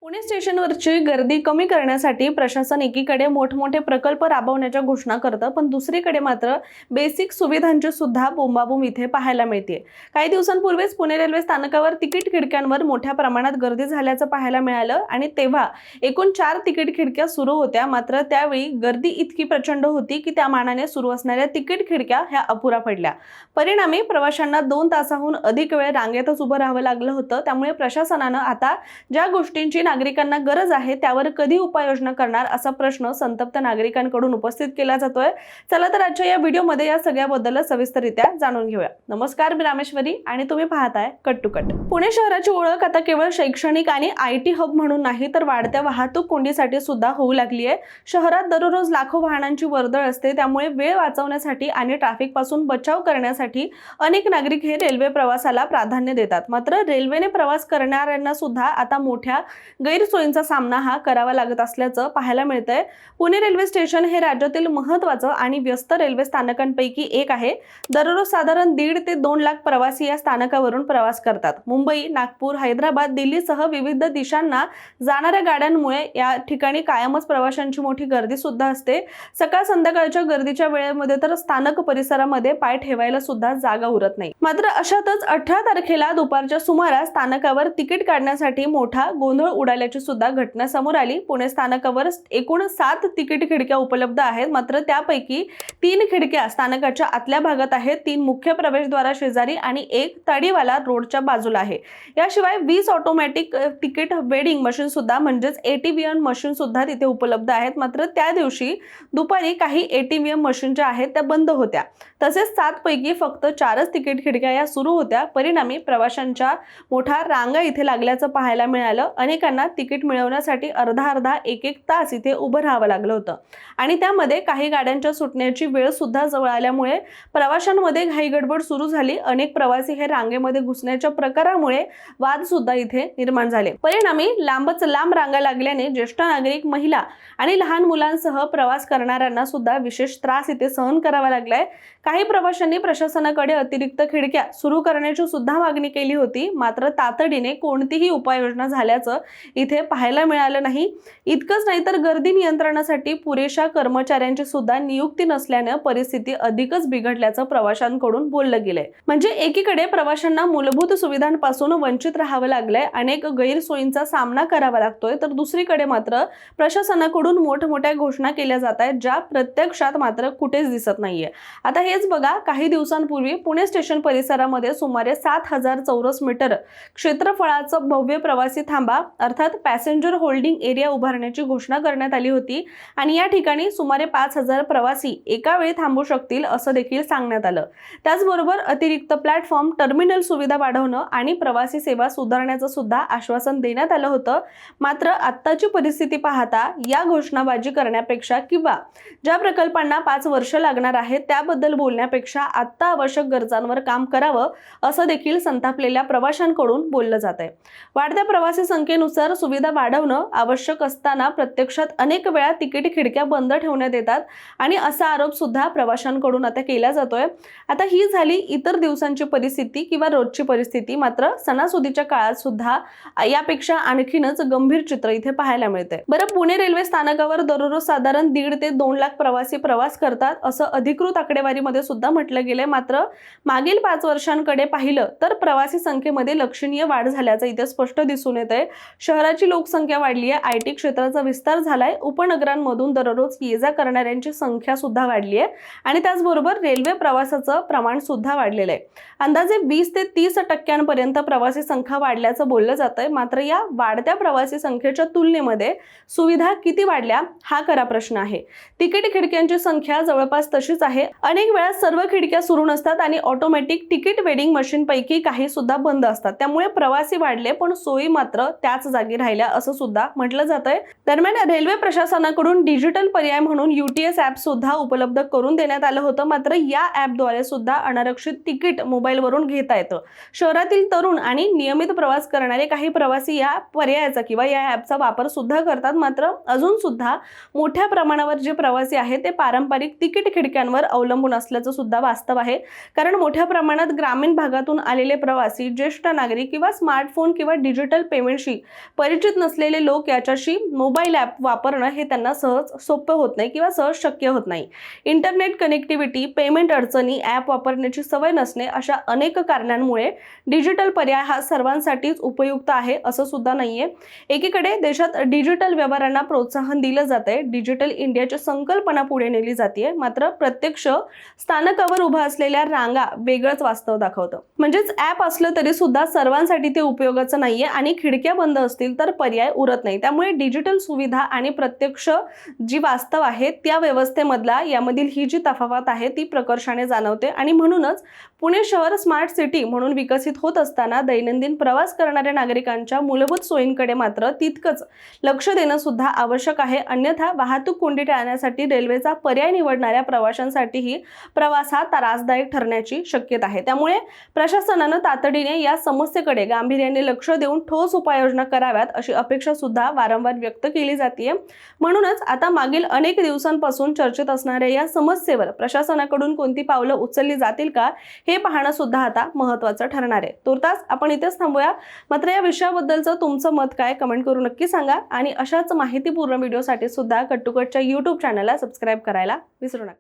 पुणे स्टेशनवरची गर्दी कमी करण्यासाठी प्रशासन एकीकडे मोठमोठे प्रकल्प राबवण्याच्या घोषणा करतं, पण दुसरीकडे मात्र बेसिक सुविधांची सुद्धा बोंबाबोंब इथे पाहायला मिळते। काही दिवसांपूर्वीच पुणे रेल्वे स्थानकावर तिकीट खिडक्यांवर मोठ्या प्रमाणात गर्दी झाल्याचं पाहायला मिळालं आणि तेव्हा एकूण 4 तिकीट खिडक्या सुरू होत्या। मात्र त्यावेळी गर्दी इतकी प्रचंड होती की त्या मानाने सुरू असणाऱ्या तिकीट खिडक्या ह्या अपुऱ्या पडल्या। परिणामी प्रवाशांना 2 तासाहून अधिक वेळ रांगेतच उभं राहावं लागलं होतं। त्यामुळे प्रशासनानं आता ज्या गोष्टींची नागरिकांना गरज आहे त्यावर कधी उपाययोजना करणार असा प्रश्न संतप्त नागरिकांकडून उपस्थित केला जातोय। चला तर आजच्या या व्हिडिओमध्ये या सगळ्याबद्दल सविस्तररित्या जाणून घेऊया। नमस्कार, मी रामेश्वरी आणि तुम्ही पाहताय कट टू कट। पुणे शहराची ओळख आता केवळ शैक्षणिक आणि IT हब म्हणून नाही तर वाढत्या वाहतूक कोंडीसाठी सुद्धा होऊ लागली आहे। शहरात दररोज लाखो वाहनांची वर्दळ असते, त्यामुळे वेळ वाचवण्यासाठी आणि ट्रॅफिक पासून बचाव करण्यासाठी अनेक नागरिक हे रेल्वे प्रवासाला प्राधान्य देतात। मात्र रेल्वेने प्रवास करणाऱ्यांना सुद्धा आता मोठ्या गैरसोयींचा सामना हा करावा लागत असल्याचं पाहायला मिळतंय। पुणे रेल्वे स्टेशन हे राज्यातील महत्त्वाचं आणि व्यस्त रेल्वे स्थानकांपैकी एक आहे। दररोज साधारण 1.5 ते 2 लाख प्रवासी या स्थानकावरून प्रवास करतात। मुंबई, नागपूर, हैदराबाद, दिल्लीसह विविध दिशांना जाणाऱ्या गाड्यांमुळे या ठिकाणी कायमच प्रवाशांची मोठी गर्दी सुद्धा असते। सकाळ संध्याकाळच्या गर्दीच्या वेळेमध्ये तर स्थानक परिसरामध्ये पाय ठेवायला सुद्धा जागा उरत नाही। मात्र अशातच 18 तारखेला दुपारच्या सुमारास स्थानकावर तिकीट काढण्यासाठी मोठा गोंधळ उडाल्याची सुद्धा घटना समोर आली। पुणे स्थानकावर एकूण 7 तिकीट खिडक्या उपलब्ध आहेत, मात्र त्यापैकी 3 खिडक्या स्थानकाच्या आतल्या भागात आहेत, 3 मुख्य प्रवेशद्वारा शेजारी आणि 1 तडीवाला रोडच्या बाजूला आहे। याशिवाय 20 ऑटोमॅटिक तिकीट वेडिंग मशीन सुद्धा म्हणजेच ATVM मशीन सुद्धा तिथे उपलब्ध आहेत। मात्र त्या दिवशी दुपारी काही ATVM मशीन ज्या आहेत त्या बंद होत्या। तसेच 7 पैकी फक्त 4च तिकीट खिडक्या या सुरू होत्या। परिणामी प्रवाशांच्या मोठा रांगा इथे लागल्याचं पाहायला मिळालं। अनेकांना तिकीट मिळवण्यासाठी अर्धा 1 तास इथे उभं राहावं लागलं होतं आणि त्यामध्ये काही गाड्यांच्या सुटण्याची वेळ सुद्धा जवळ आल्यामुळे प्रवाशांमध्ये घाईगडबड सुरू झाली। अनेक प्रवासी हे रांगेमध्ये घुसण्याच्या प्रकारामुळे वाद सुद्धा इथे निर्माण झाले। परिणामी लांबच लांब रांगा लागल्याने ज्येष्ठ नागरिक, महिला आणि लहान मुलांसह प्रवास करणाऱ्यांना सुद्धा विशेष त्रास इथे सहन करावा लागलाय। काही प्रवाशांनी प्रशासनाकडे अतिरिक्त खिडक्या सुरू करण्याची सुद्धा मागणी केली होती, मात्र तातडीने कोणतीही उपाययोजना झाल्याचं इथे पाहायला मिळालं नाही। इतकंच नाही तर गर्दी नियंत्रणासाठी पुरेशा कर्मचाऱ्यांची सुद्धा नियुक्ती नसल्याने परिस्थिती अधिकच बिघडल्याचं प्रवाशांकडून बोललं गेलंय। म्हणजे एकीकडे प्रवाशांना मूलभूत सुविधांपासून वंचित राहावं लागलंय, अनेक गैरसोयींचा सामना करावा लागतोय, तर दुसरीकडे मात्र प्रशासनाकडून मोठमोठ्या घोषणा केल्या जात आहेत ज्या प्रत्यक्षात मात्र कुठेच दिसत नाहीये। आता हेच बघा, काही दिवसांपूर्वी पुणे स्टेशन परिसरामध्ये सुमारे 7000 चौरस मीटर क्षेत्रफळाचं भव्य प्रवासी थांबा अर्थात पॅसेंजर होल्डिंग एरिया उभारण्याची घोषणा करण्यात आली होती आणि या ठिकाणी सुमारे 5000 प्रवासी एका वेळी थांबू शकतील असं देखील सांगण्यात आलं। त्याचबरोबर अतिरिक्त प्लॅटफॉर्म, टर्मिनल सुविधा वाढवणं आणि प्रवासी सेवा सुधारण्याचं सुद्धा आश्वासन देण्यात आलं होतं। मात्र आत्ताची परिस्थिती पाहता या घोषणाबाजी करण्यापेक्षा किंवा ज्या प्रकल्पांना 5 वर्ष लागणार आहेत त्याबद्दल बोलण्यापेक्षा आत्ता आवश्यक गरजांवर काम करावं असं देखील संतापलेल्या प्रवाशांकडून बोललं जात आहे। वाढत्या प्रवासी संख्येनुसार सुविधा वाढवणं आवश्यक असताना प्रत्यक्षात अनेक वेळा तिकीट खिडक्या बंद ठेवण्यात येतात आणि असा आरोप सुद्धा प्रवाशांकडून आता केला जातोय। आता ही झाली इतर दिवसांची परिस्थिती किंवा रोजची परिस्थिती, मात्र सणासुदीच्या काळात सुद्धा यापेक्षा आणखीनच गंभीर चित्र इथे पाहायला मिळतंय। बरं, पुणे रेल्वे स्थानकावर दररोज साधारण 1.5 ते 2 लाख प्रवासी प्रवास करतात असं अधिकृत आकडेवारीमध्ये सुद्धा म्हटलं गेलंय। मात्र मागील 5 वर्षांकडे पाहिलं तर प्रवासी संख्येमध्ये लक्षणीय वाढ झाल्याचं इथे स्पष्ट दिसून येतंय। शहराची लोकसंख्या वाढली आहे, IT क्षेत्राचा विस्तार झालाय, उपनगरांमधून दररोज ये-जा करणाऱ्यांची संख्या सुद्धा वाढली आहे आणि त्याचबरोबर रेल्वे प्रवासाचं प्रमाण सुद्धा वाढलेलं आहे। अंदाजे 20 ते 30% प्रवासी संख्या वाढल्याचं बोललं जातंय। मात्र या वाढत्या प्रवासी संख्येच्या तुलनेमध्ये सुविधा किती वाढल्या हा खरा प्रश्न आहे। तिकीट खिडक्यांची संख्या जवळपास तशीच आहे। अनेक वेळा सर्व खिडक्या सुरू नसतात आणि ऑटोमॅटिक तिकीट वेडिंग मशीन पैकी काही सुद्धा बंद असतात, त्यामुळे प्रवासी वाढले पण सोयी मात्र त्याच जागी राहिल्या असं सुद्धा म्हटलं जातंय। दरम्यान रेल्वे प्रशासनाकडून डिजिटल पर्याय म्हणून UTS ॲप सुद्धा उपलब्ध करून देण्यात आलं होतं, मात्र या ॲपद्वारे सुद्धा अनारक्षित तिकीट मोबाईलवरून घेता येतं। शहरातील तरुण आणि नियमित प्रवास करणारे काही प्रवासी या पर्यायाचा किंवा या ॲपचा वापर सुद्धा करतात, मात्र अजून सुद्धा मोठ्या प्रमाणावर जे प्रवासी आहेत ते पारंपरिक तिकीट खिडक्यांवर अवलंबून असल्याचं सुद्धा वास्तव आहे। कारण मोठ्या प्रमाणात ग्रामीण भागातून आलेले प्रवासी, ज्येष्ठ नागरिक किंवा स्मार्टफोन किंवा डिजिटल पेमेंटशी परिचित नसलेले लोक याच्याशी मोबाईल ॲप वापरणं हे त्यांना सहज सोपं होत नाही किंवा सहज शक्य होत नाही. इंटरनेट कनेक्टिव्हिटी, पेमेंट अडचणी, ॲप वापरण्याची सवय नसणे अशा अनेक कारणांमुळे डिजिटल पर्याय हा सर्वांसाठीच उपयुक्त आहे असं सुद्धा नाहीये. एकीकडे देशात डिजिटल व्यवहारांना प्रोत्साहन दिलं जाते, डिजिटल इंडियाची संकल्पना पुढे नेली जाते, मात्र प्रत्यक्ष स्थानकावर उभा असलेल्या रांगा वेगळंच वास्तव दाखवतं. म्हणजेच ॲप असलं तरी सुद्धा सर्वांसाठी ते उपयोगाचं नाहीये आणि खिडक्या बंद असतील तर पर्याय उरत नाही. त्यामुळे डिजिटल सुविधा आणि प्रत्यक्ष जी वास्तव आहे त्या व्यवस्थेमधला यामधील ही जी तफावत आहे ती प्रकर्षाने जाणवते आणि म्हणूनच पुणे शहर स्मार्ट सिटी म्हणून विकसित होत असताना दैनंदिन प्रवास करणाऱ्या नागरिकांच्या मूलभूत सोयींकडे मात्र तितकंच लक्ष देणं सुद्धा आवश्यक आहे. अन्यथा वाहतूक कोंडी टाळण्यासाठी रेल्वेचा पर्याय निवडणाऱ्या प्रवाशांसाठीही प्रवास हा त्रासदायक ठरण्याची शक्यता आहे. त्यामुळे प्रशासनानं तातडीने या समस्येकडे गांभीर्याने लक्ष देऊन ठोस उपाययोजना कराव्यात अशी अपेक्षा सुद्धा वारंवार व्यक्त केली जाते. म्हणूनच आता मागील अनेक दिवसांपासून चर्चेत असणाऱ्या या समस्येवर प्रशासनाकडून कोणती पावलं उचलली जातील का हे पाहणं सुद्धा आता महत्त्वाचं ठरणार आहे. तुर्तास आपण इथेच थांबूया. मात्र या विषयाबद्दलचं तुमचं मत काय कमेंट करून नक्की सांगा आणि अशाच माहितीपूर्ण व्हिडिओसाठी सुद्धा कट टू कटच्या YouTube चॅनलला सबस्क्राईब करायला विसरू नका.